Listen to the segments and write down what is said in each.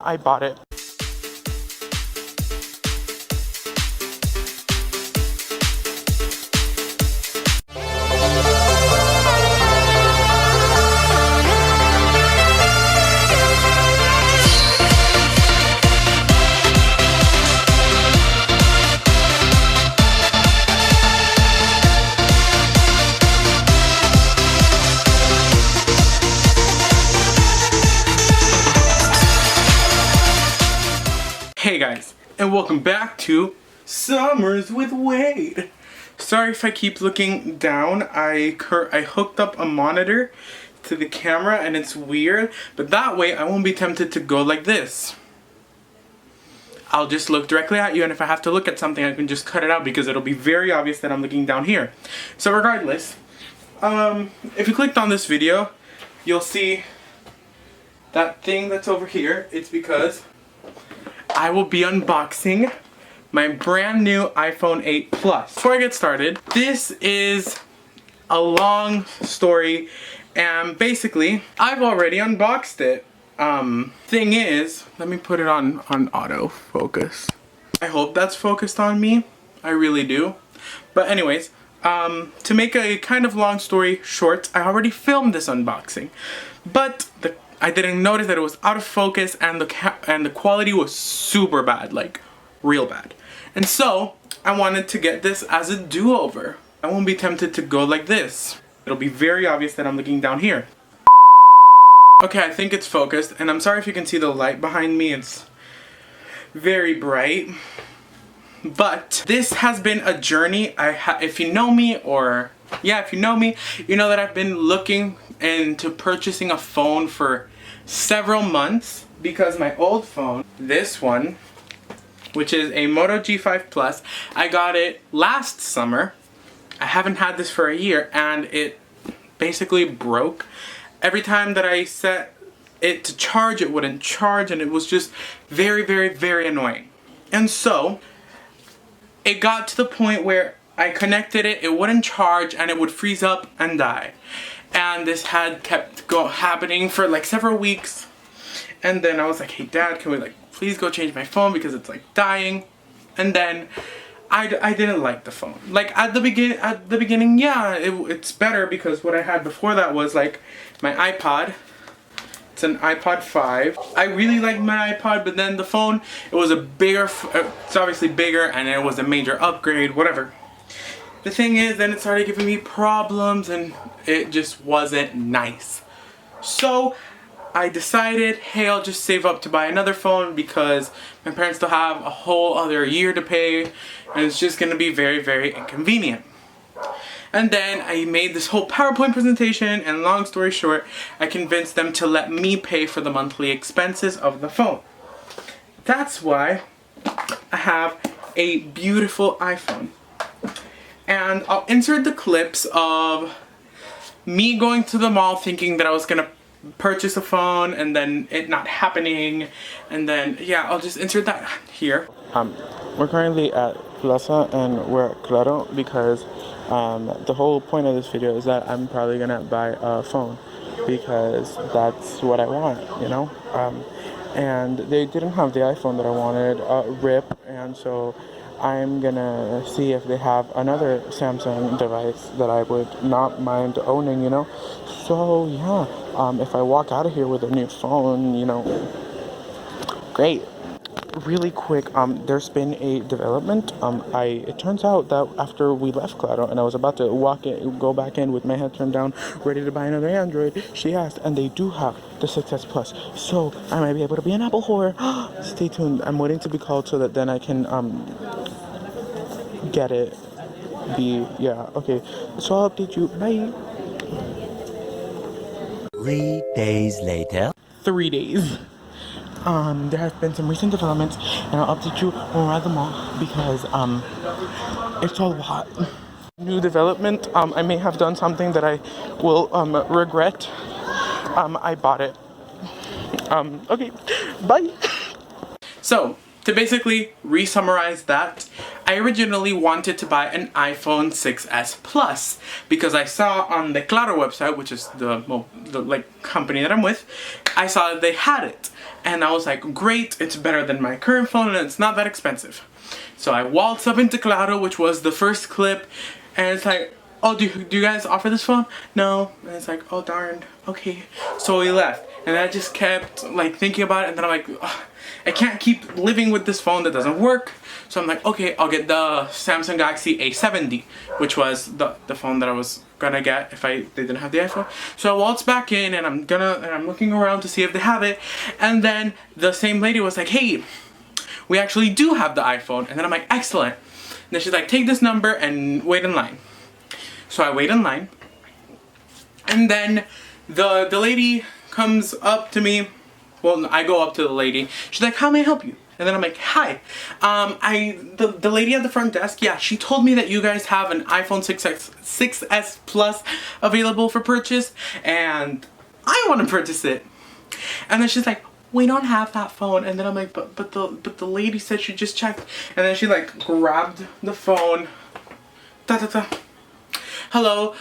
I bought it. Hey guys, and welcome back to Summers with Wade. Sorry if I keep looking down. I hooked up a monitor to the camera and it's weird, but that way I won't be tempted to go like this. I'll just look directly at you, and if I have to look at something I can just cut it out because it'll be very obvious that I'm looking down here. So regardless, if you clicked on this video, you'll see that thing that's over here. It's because I will be unboxing my brand new iPhone 8 Plus. Before I get started, this is a long story, and basically, I've already unboxed it. Thing is, let me put it on auto focus. I hope that's focused on me. I really do. But anyways, to make a kind of long story short, I already filmed this unboxing, but I didn't notice that it was out of focus, and the quality was super bad, like real bad. And so I wanted to get this as a do-over. I won't be tempted to go like this. It'll be very obvious that I'm looking down here. Okay, I think it's focused, and I'm sorry if you can see the light behind me. It's very bright. But this has been a journey. If you know me, if you know me, you know that I've been looking into purchasing a phone for several months, because my old phone, this one, which is a Moto G5 Plus, I got it last summer. I haven't had this for a year, and it basically broke. Every time that I set it to charge, it wouldn't charge, and it was just very, very, very annoying. And so it got to the point where I connected it, it wouldn't charge, and it would freeze up and die. And this had kept happening for like several weeks. And then I was like, hey Dad, can we please go change my phone because it's like dying. And then I didn't like the phone. Like at the beginning, yeah, it's better, because what I had before that was like my iPod. It's an iPod 5. I really liked my iPod, but then the phone, it was it's obviously bigger, and it was a major upgrade, whatever. The thing is, then it started giving me problems, and it just wasn't nice. So I decided, hey, I'll just save up to buy another phone, because my parents still have a whole other year to pay, and it's just gonna be very, very inconvenient. And then I made this whole PowerPoint presentation, and long story short, I convinced them to let me pay for the monthly expenses of the phone. That's why I have a beautiful iPhone. And I'll insert the clips of me going to the mall thinking that I was gonna purchase a phone, and then it not happening, and then yeah, I'll just insert that here. We're currently at Plaza, and we're at Claro, because the whole point of this video is that I'm probably gonna buy a phone, because that's what I want, you know. And they didn't have the iPhone that I wanted, RIP, and so I'm gonna see if they have another Samsung device that I would not mind owning, you know. So yeah, if I walk out of here with a new phone, you know, great. Really quick, there's been a development. It turns out that after we left Claro and I was about to go back in with my head turned down, ready to buy another Android, she asked, and they do have the 6S Plus, so I might be able to be an Apple whore. Stay tuned. I'm waiting to be called so that then I can get it. Okay. So I'll update you. Bye. 3 days later. 3 days. There have been some recent developments, and I'll update you when we're at the mall, because it's a lot. New development. I may have done something that I will regret. I bought it. Okay, bye. So to basically re-summarize that, I originally wanted to buy an iPhone 6s Plus because I saw on the Claro website, which is the like company that I'm with, I saw that they had it. And I was like, great, it's better than my current phone and it's not that expensive. So I waltzed up into Claro, which was the first clip, and it's like, oh, do you guys offer this phone? No. And it's like, oh darn, okay. So we left. And I just kept like thinking about it, and then I'm like, ugh, I can't keep living with this phone that doesn't work. So I'm like, okay, I'll get the Samsung Galaxy A70, which was the phone that I was gonna get if they didn't have the iPhone. So I waltz back in and I'm looking around to see if they have it. And then the same lady was like, hey, we actually do have the iPhone. And then I'm like, excellent. And then she's like, take this number and wait in line. So I wait in line. And then the lady comes up to me. Well, I go up to the lady. She's like, how may I help you? And then I'm like, hi. The lady at the front desk, yeah, she told me that you guys have an iPhone 6s Plus available for purchase, and I want to purchase it. And then she's like, we don't have that phone. And then I'm like, but the lady said she just checked. And then she like grabbed the phone. Hello.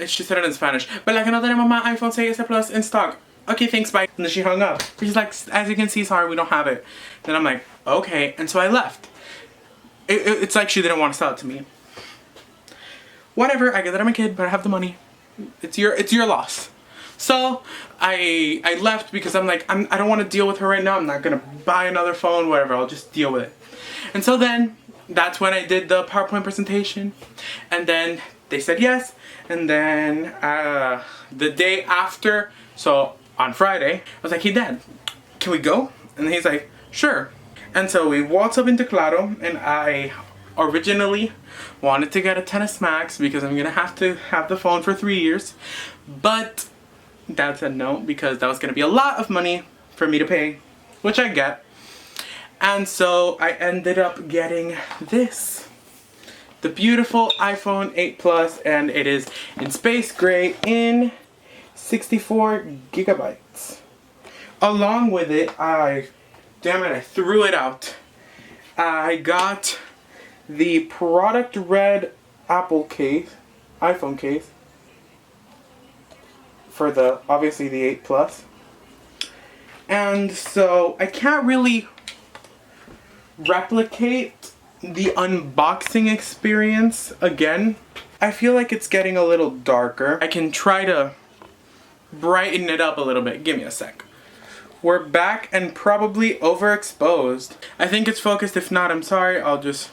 She said it in Spanish. But like, no tenemos más iPhone 6s Plus in stock. Okay, thanks, bye. And then she hung up. She's like, as you can see, sorry, we don't have it. Then I'm like, okay. And so I left. It's like she didn't want to sell it to me. Whatever, I get that I'm a kid, but I have the money. It's your loss. So I left because I'm like, I don't want to deal with her right now. I'm not gonna buy another phone, whatever. I'll just deal with it. And so then that's when I did the PowerPoint presentation, and then they said yes. And then the day after, so on Friday, I was like, hey Dad, can we go? And he's like, sure. And so we walked up into Claro, and I originally wanted to get a 10s Max because I'm gonna have to have the phone for 3 years. But Dad said no because that was gonna be a lot of money for me to pay, which I get. And so I ended up getting this. The beautiful iPhone 8 Plus, and it is in space gray in 64 gigabytes. Along with it, I threw it out. I got the product red Apple case, iPhone case, for obviously the 8 Plus. And so I can't really replicate the unboxing experience again. I feel like it's getting a little darker. I can try to brighten it up a little bit. Give me a sec. We're back and probably overexposed. I think it's focused. If not, I'm sorry. I'll just...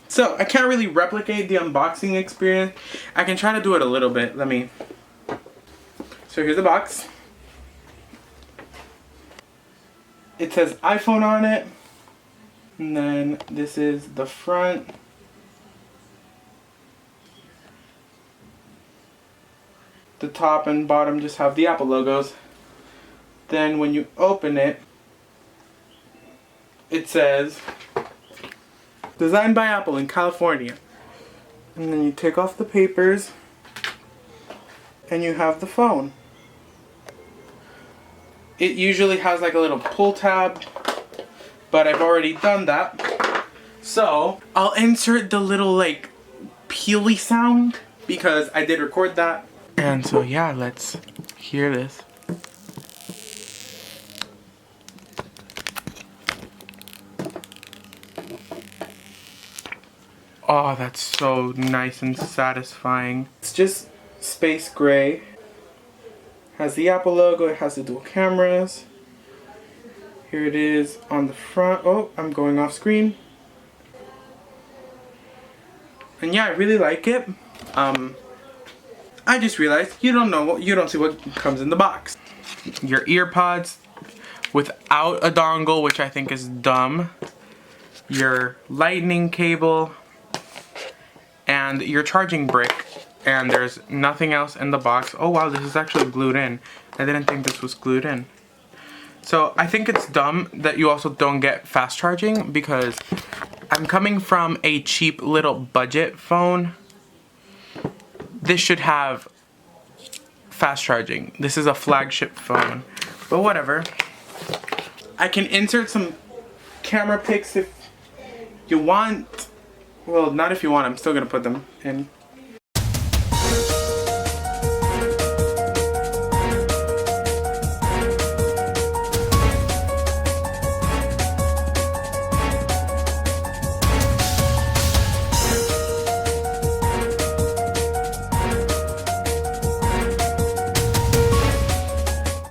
So, I can't really replicate the unboxing experience. I can try to do it a little bit. Let me... So here's the box. It says iPhone on it. And then this is the front. The top and bottom just have the Apple logos. Then when you open it, it says designed by Apple in California. And then you take off the papers and you have the phone. It usually has like a little pull tab, but I've already done that. So I'll insert the little like peely sound because I did record that. And so yeah, let's hear this. Oh, that's so nice and satisfying. It's just space gray. Has the Apple logo, it has the dual cameras. Here it is on the front. Oh, I'm going off screen. And yeah, I really like it. I just realized you don't see what comes in the box. Your ear pods without a dongle, which I think is dumb. Your lightning cable and your charging brick. And there's nothing else in the box. Oh wow, this is actually glued in. I didn't think this was glued in. So I think it's dumb that you also don't get fast charging because I'm coming from a cheap little budget phone. This should have fast charging. This is a flagship phone, but whatever. I can insert some camera pics if you want, well, not if you want, I'm still gonna put them in.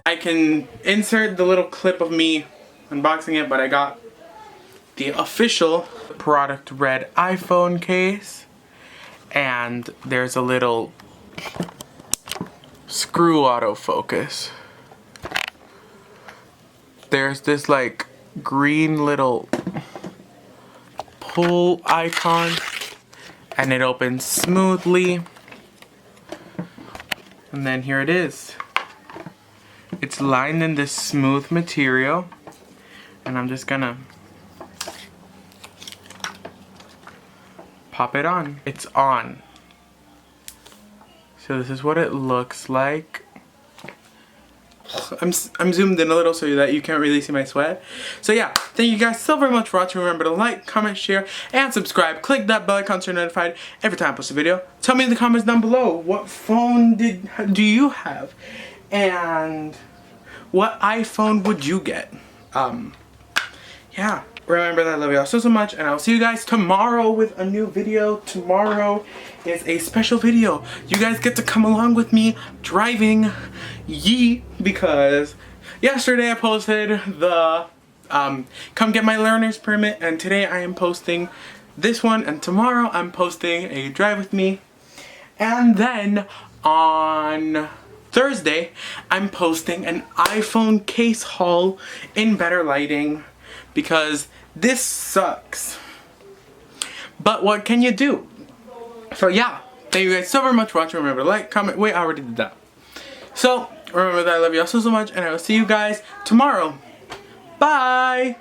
I can insert the little clip of me unboxing it, but I got the official product red iPhone case, and there's a little screw autofocus. There's this like green little pull icon, and it opens smoothly, and then here it is. It's lined in this smooth material, and I'm just gonna pop it on. It's on. So this is what it looks like. I'm zoomed in a little so that you can't really see my sweat. So yeah, thank you guys so very much for watching. Remember to like, comment, share, and subscribe. Click that bell icon so you're notified every time I post a video. Tell me in the comments down below, what phone do you have? And what iPhone would you get? Yeah. Remember that I love y'all so much, and I'll see you guys tomorrow with a new video. Tomorrow is a special video. You guys get to come along with me driving, because yesterday I posted the come get my learner's permit, and today I am posting this one, and tomorrow I'm posting a drive with me, and then on Thursday I'm posting an iPhone case haul in better lighting, because this sucks. But what can you do? So yeah, thank you guys so very much for watching. Remember to like, comment, wait, I already did that. So remember that I love you all so much, and I will see you guys tomorrow. Bye!